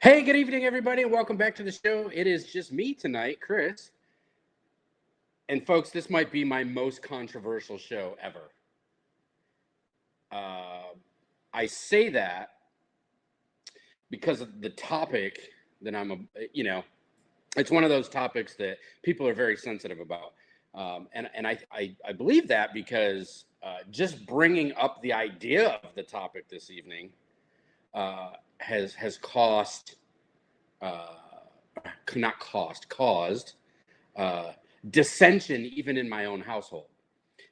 Hey, good evening, everybody, and welcome back to the show. It is just me tonight, Chris. And folks, this might be my most controversial show ever. Uh, I say that because of the topic that it's one of those topics that people are very sensitive about. And I believe that because just bringing up the idea of the topic this evening has uh, caused uh, dissension even in my own household.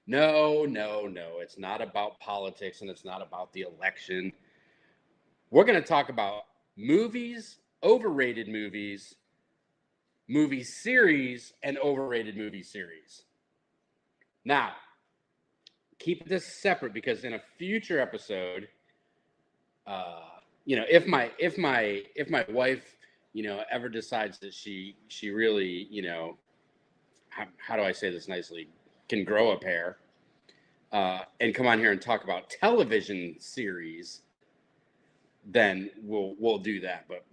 No, no, no. It's not about politics and it's not about the election. We're going to talk about movies, overrated movies, movie series, and overrated movie series. Now, keep this separate because in a future episode, if my wife, ever decides that she really, how do I say this nicely, can grow a pair, and come on here and talk about television series, then we'll do that. But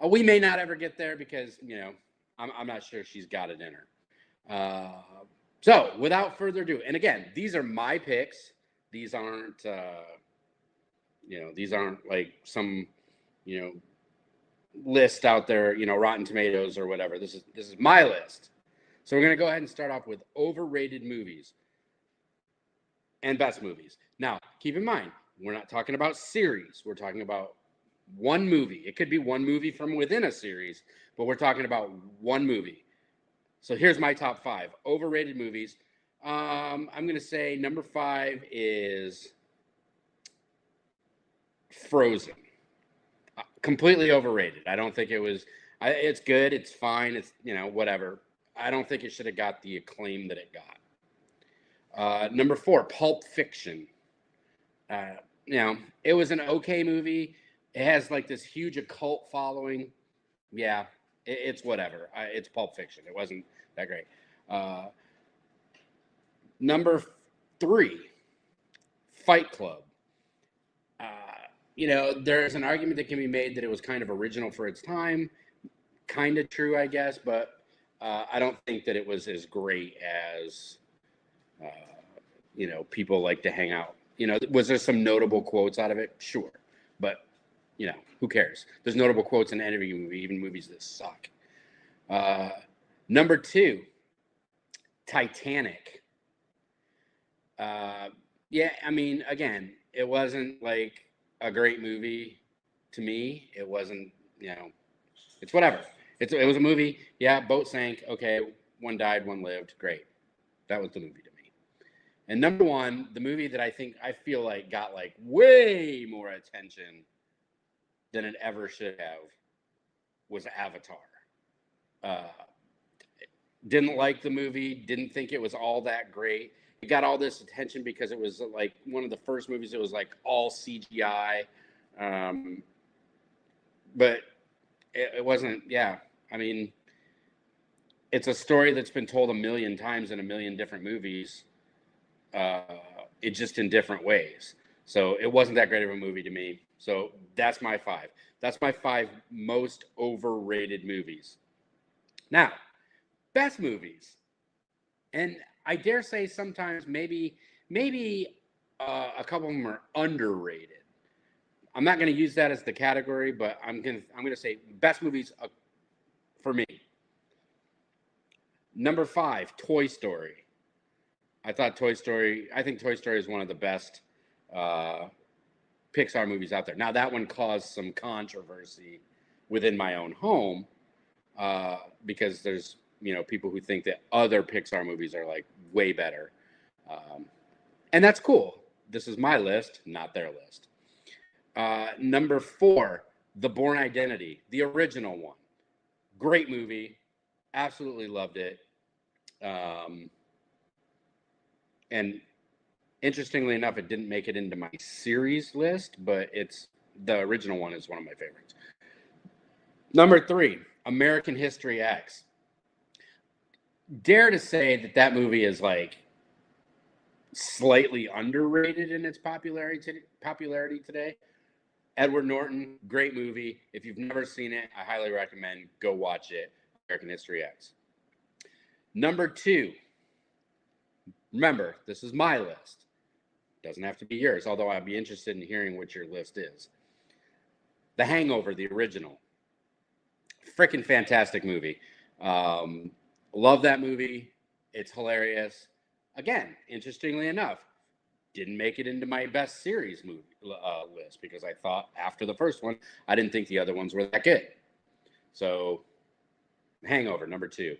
we may not ever get there because I'm not sure she's got it in her. So without further ado, and again, these are my picks. These aren't like some list out there, Rotten Tomatoes or whatever. This is my list. So we're gonna go ahead and start off with overrated movies and best movies. Now, keep in mind, we're not talking about series. We're talking about one movie. It could be one movie from within a series, but we're talking about one movie. So here's my top 5 overrated movies. I'm going to say number 5 is Frozen. Completely overrated. I don't think it was. It's good. It's fine. It's whatever. I don't think it should have got the acclaim that it got. Number 4, Pulp Fiction. It was an okay movie. It has like this huge occult following. Yeah, it's whatever. It's Pulp Fiction. It wasn't that great. Number 3, Fight Club. There's an argument that can be made that it was kind of original for its time. Kind of true, I guess, but I don't think that it was as great as people like to hang out. Was there some notable quotes out of it? Sure, but who cares? There's notable quotes in any movie, even movies that suck. Number 2, Titanic. Yeah, I mean, again, it wasn't like a great movie to me. It wasn't, it's whatever. It was a movie. Yeah, boat sank. Okay, one died, one lived. Great. That was the movie to me. And number 1, the movie that I feel like got like way more attention than it ever should have was Avatar. Didn't like the movie. Didn't think it was all that great. It got all this attention because it was like one of the first movies. It was like all CGI, but it wasn't. Yeah, I mean, it's a story that's been told a million times in a million different movies. It just in different ways. So it wasn't that great of a movie to me. So that's my 5. That's my 5 most overrated movies. Now, best movies. And I dare say sometimes maybe a couple of them are underrated. I'm not going to use that as the category, but I'm going to say best movies for me. Number 5, Toy Story. I think Toy Story is one of the best Pixar movies out there. Now that one caused some controversy within my own home because there's people who think that other Pixar movies are like way better. And that's cool. This is my list, not their list. Number 4, The Bourne Identity, the original one. Great movie. Absolutely loved it. And interestingly enough, it didn't make it into my series list, but the original one is one of my favorites. Number 3, American History X. Dare to say that movie is like slightly underrated in its popularity today. Edward Norton, great movie. If you've never seen it, I highly recommend go watch it. American History X. Number 2. Remember, this is my list. Doesn't have to be yours, although I'd be interested in hearing what your list is. The Hangover, the original. Freaking fantastic movie. Love that movie. It's hilarious. Again, interestingly enough, didn't make it into my best series movie list because I thought after the first one, I didn't think the other ones were that good. So, Hangover, number 2.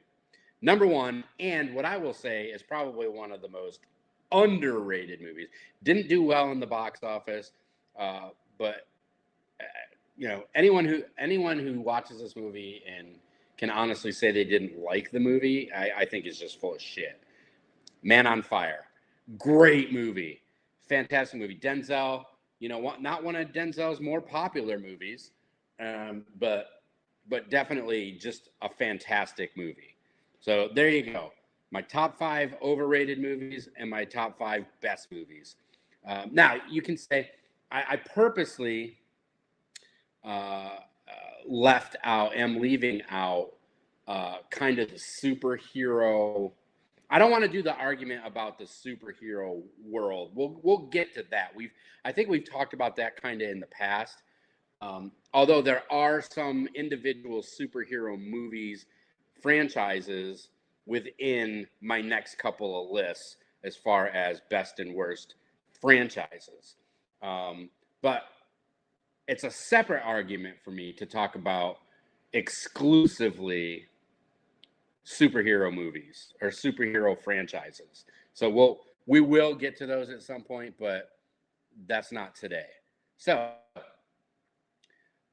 Number 1, and what I will say is probably one of the most underrated movies. Didn't do well in the box office, but anyone who watches this movie and can honestly say they didn't like the movie, I think is just full of shit. Man on Fire, great movie, fantastic movie. Denzel, not one of Denzel's more popular movies, but definitely just a fantastic movie. So there you go. My top 5 overrated movies and my top 5 best movies. Now, you can say I purposely am leaving out kind of the superhero. I don't want to do the argument about the superhero world. We'll get to that. I think we've talked about that kind of in the past. Although there are some individual superhero movies, franchises within my next couple of lists as far as best and worst franchises. But it's a separate argument for me to talk about exclusively superhero movies or superhero franchises. So we will get to those at some point, but that's not today. So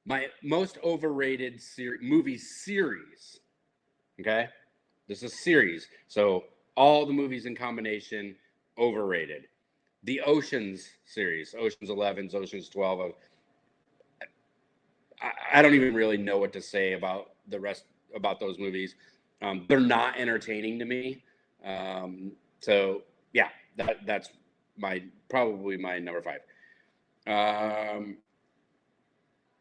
my most overrated movie series, okay? This is a series. So all the movies in combination, overrated. The Oceans series, Oceans 11, Oceans 12. I don't even really know what to say about the rest about those movies. They're not entertaining to me. So yeah, that's probably my number 5.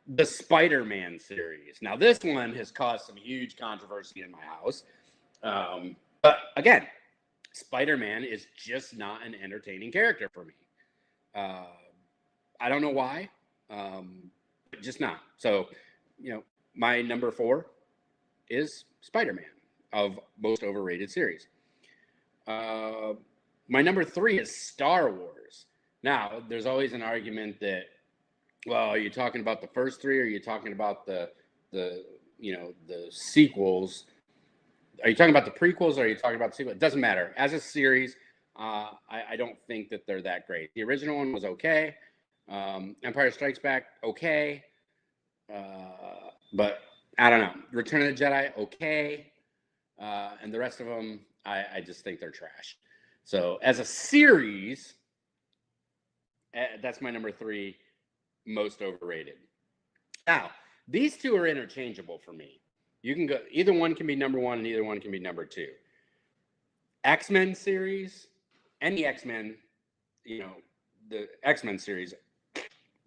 The Spider-Man series. Now this one has caused some huge controversy in my house. But again, Spider-Man is just not an entertaining character for me. I don't know why. Just not. So, my number 4 is Spider-Man of most overrated series. My number 3 is Star Wars. Now, there's always an argument that, well, are you talking about the first 3 or are you talking about the sequels? Are you talking about the prequels or are you talking about the sequel? It doesn't matter. As a series, I don't think that they're that great. The original one was okay. Empire Strikes Back, okay. But I don't know. Return of the Jedi, okay. And the rest of them, I just think they're trash. So as a series, that's my number 3 most overrated. Now, these two are interchangeable for me. You can go, either one can be number 1 and either one can be number 2. X-Men series, any X-Men, the X-Men series,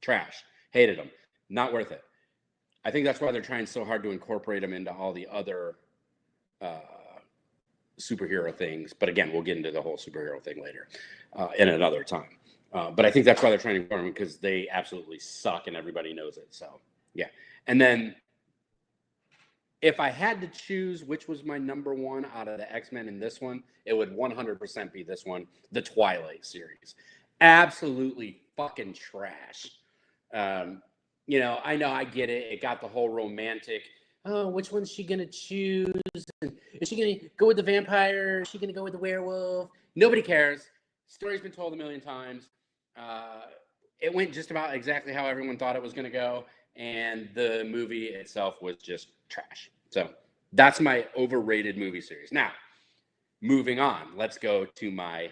trash. Hated them. Not worth it. I think that's why they're trying so hard to incorporate them into all the other superhero things. But again, we'll get into the whole superhero thing later in another time. But I think that's why they're trying to incorporate them, because they absolutely suck and everybody knows it. So, yeah. And then if I had to choose which was my number 1 out of the X-Men in this one, it would 100% be this one, the Twilight series. Absolutely fucking trash. I know, I get it. It got the whole romantic, which one's she going to choose? Is she going to go with the vampire? Is she going to go with the werewolf? Nobody cares. Story's been told a million times. It went just about exactly how everyone thought it was going to go. And the movie itself was just trash. So that's my overrated movie series. Now, moving on, let's go to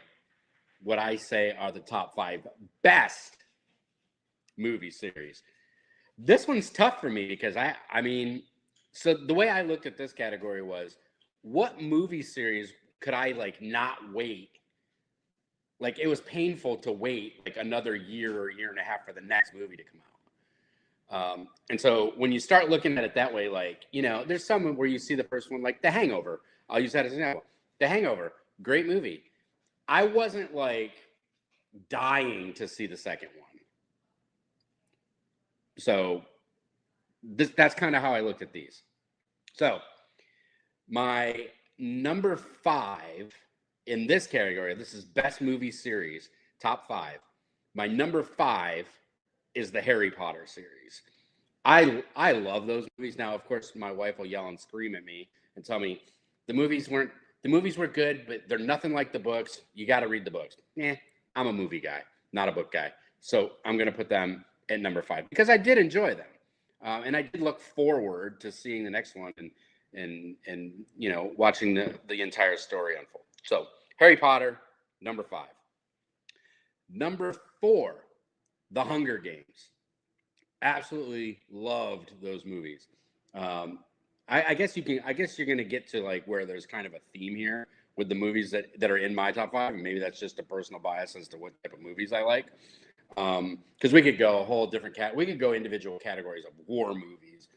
what I say are the top 5 best movie series. This one's tough for me because so the way I looked at this category was, what movie series could I not wait? It was painful to wait another year or year and a half for the next movie to come out. And so when you start looking at it that way, like, you know, there's some where you see the first one, like The Hangover. I'll use that as an example. The Hangover, great movie. I wasn't like dying to see the second one. So that's kind of how I looked at these. So my number 5 in this category, this is best movie series, top 5. My number 5 is the Harry Potter series. I love those movies. Now, of course, my wife will yell and scream at me and tell me the movies were good, but they're nothing like the books. You got to read the books. I'm a movie guy, not a book guy. So I'm going to put them at number 5 because I did enjoy them. And I did look forward to seeing the next one and you know, watching the entire story unfold. So Harry Potter, number 5. Number 4, The Hunger Games. Absolutely loved those movies. I guess you're going to get to like where there's kind of a theme here with the movies that are in my top 5. And maybe that's just a personal bias as to what type of movies I like. Because we could go a whole different we could go individual categories of war movies,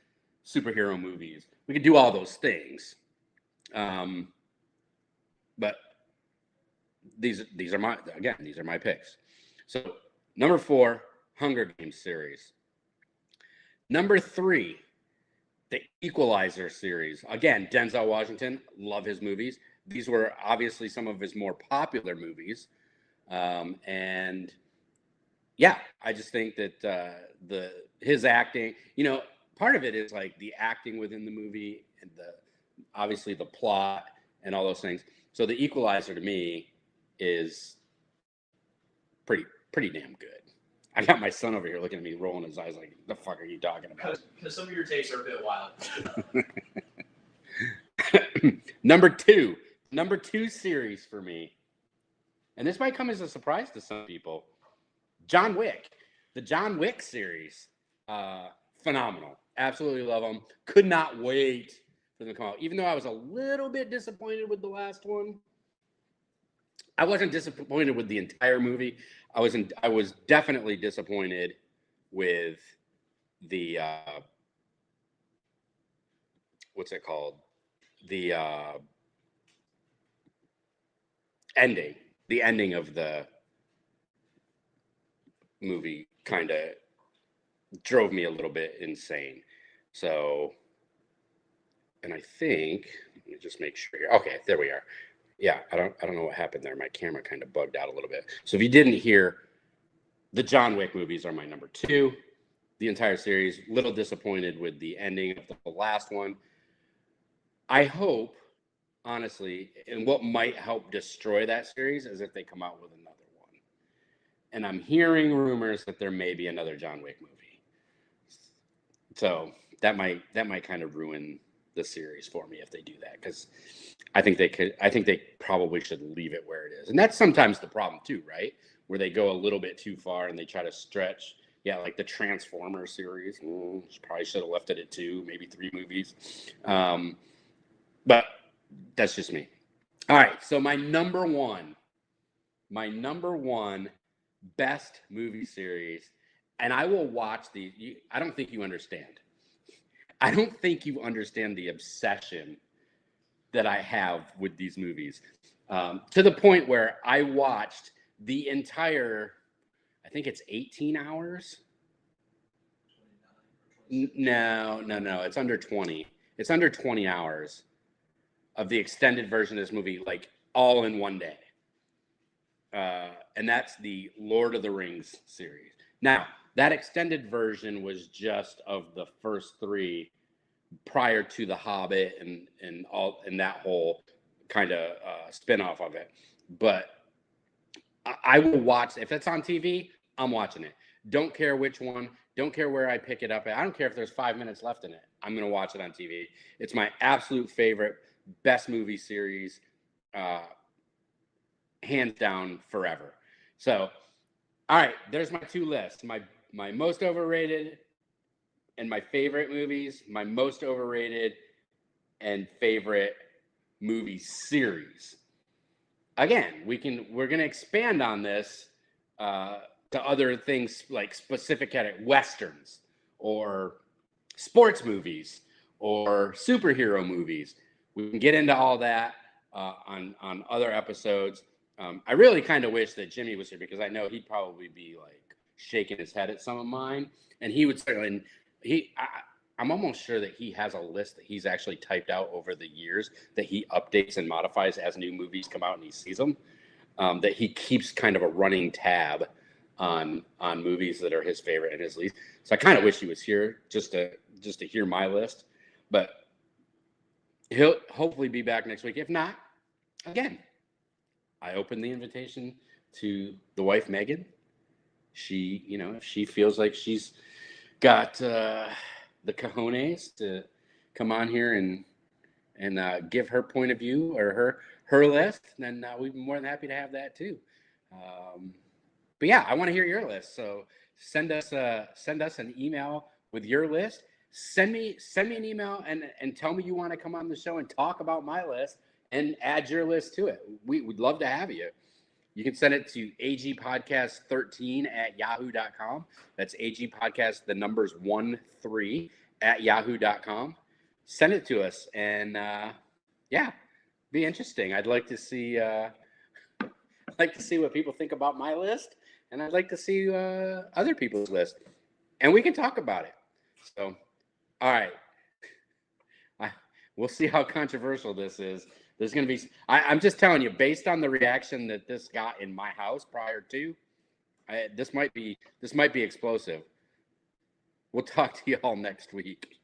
superhero movies. We could do all those things. But these are my picks. So number 4, Hunger Games series. Number 3, the Equalizer series. Again, Denzel Washington, love his movies. These were obviously some of his more popular movies. And yeah, I just think that his acting, you know, part of it is like the acting within the movie and obviously the plot and all those things. So the Equalizer to me is pretty damn good. I got my son over here looking at me, rolling his eyes like, the fuck are you talking about? Because some of your takes are a bit wild. Number two series for me, and this might come as a surprise to some people, John Wick. The John Wick series, phenomenal. Absolutely love them. Could not wait for them to come out. Even though I was a little bit disappointed with the last one. I wasn't disappointed with the entire movie. I was definitely disappointed with the what's it called? The ending. The ending of the movie kind of drove me a little bit insane. So, and I think, let me just make sure here. Okay, there we are. Yeah, I don't know what happened there. My camera kind of bugged out a little bit. So if you didn't hear, the John Wick movies are my number 2. The entire series, little disappointed with the ending of the last one. I hope, honestly, and what might help destroy that series is if they come out with another one. And I'm hearing rumors that there may be another John Wick movie. So that might kind of ruin the series for me if they do that, because I think they probably should leave it where it is. And that's sometimes the problem too, right? Where they go a little bit too far and they try to stretch. Yeah, like the Transformers series. Probably should have left it at 2, maybe 3 movies. But that's just me. All right, so my number one best movie series, and I will watch these. I don't think you understand. I don't think you understand the obsession that I have with these movies, to the point where I watched the entire, I think it's 18 hours. No, it's under 20. It's under 20 hours of the extended version of this movie, like all in one day. And that's the Lord of the Rings series. Now, that extended version was just of the first 3 prior to The Hobbit and that whole kind of spin-off of it. But I will watch, if it's on TV, I'm watching it. Don't care which one, don't care where I pick it up at. I don't care if there's 5 minutes left in it. I'm going to watch it on TV. It's my absolute favorite, best movie series, hands down, forever. So, all right, there's my 2 lists. My most overrated and my favorite movies, my most overrated and favorite movie series. Again, we're going to expand on this to other things like specific Westerns. or sports movies or superhero movies. We can get into all that on other episodes. I really kind of wish that Jimmy was here because I know he'd probably be like shaking his head at some of mine, and he would certainly. I'm almost sure that he has a list that he's actually typed out over the years that he updates and modifies as new movies come out and he sees them. That he keeps kind of a running tab on movies that are his favorite and his least. So I kind of wish he was here just to hear my list, but he'll hopefully be back next week. If not, again, I open the invitation to the wife Megan. She, if she feels like she's got the cojones to come on here and give her point of view or her list, then we'd be more than happy to have that too. But yeah, I want to hear your list. So send us an email with your list. Send me an email and tell me you want to come on the show and talk about my list and add your list to it. We would love to have you. You can send it to agpodcast13@yahoo.com. That's agpodcast, the numbers 13 at yahoo.com. Send it to us, and yeah, be interesting. I'd like to see what people think about my list, and I'd like to see other people's list, and we can talk about it. So, all right, we'll see how controversial this is. There's going to be, I'm just telling you, based on the reaction that this got in my house prior to, this might be explosive. We'll talk to you all next week.